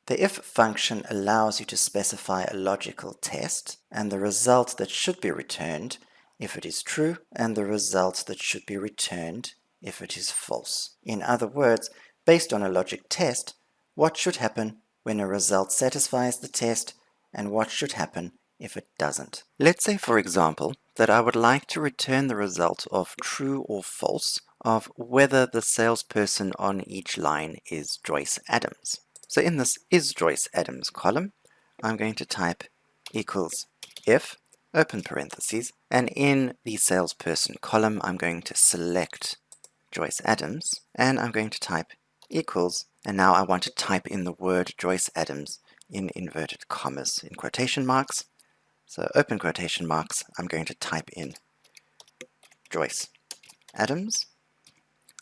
The if function allows you to specify a logical test and the result that should be returned if it is true and the result that should be returned if it is false. In other words, based on a logic test, what should happen when a result satisfies the test and what should happen if it doesn't. Let's say, for example, that I would like to return the result of true or false of whether the salesperson on each line is Joyce Adams. So in this is Joyce Adams column, I'm going to type equals if, open parentheses, and in the salesperson column, I'm going to select Joyce Adams, and I'm going to type equals, and now I want to type in the word Joyce Adams in inverted commas, in quotation marks. So open quotation marks, I'm going to type in Joyce Adams,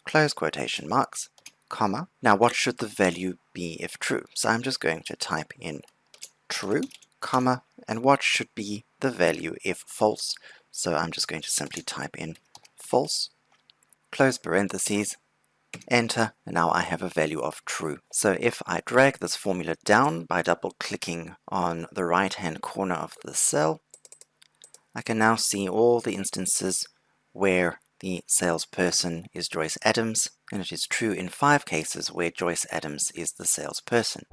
close quotation marks, comma. Now what should the value be if true? So I'm just going to type in true, comma, and what should be the value if false? So I'm just going to simply type in false, close parentheses, enter, and now I have a value of true. So if I drag this formula down by double-clicking on the right-hand corner of the cell, I can now see all the instances where the salesperson is Joyce Adams, and it is true in 5 cases where Joyce Adams is the salesperson.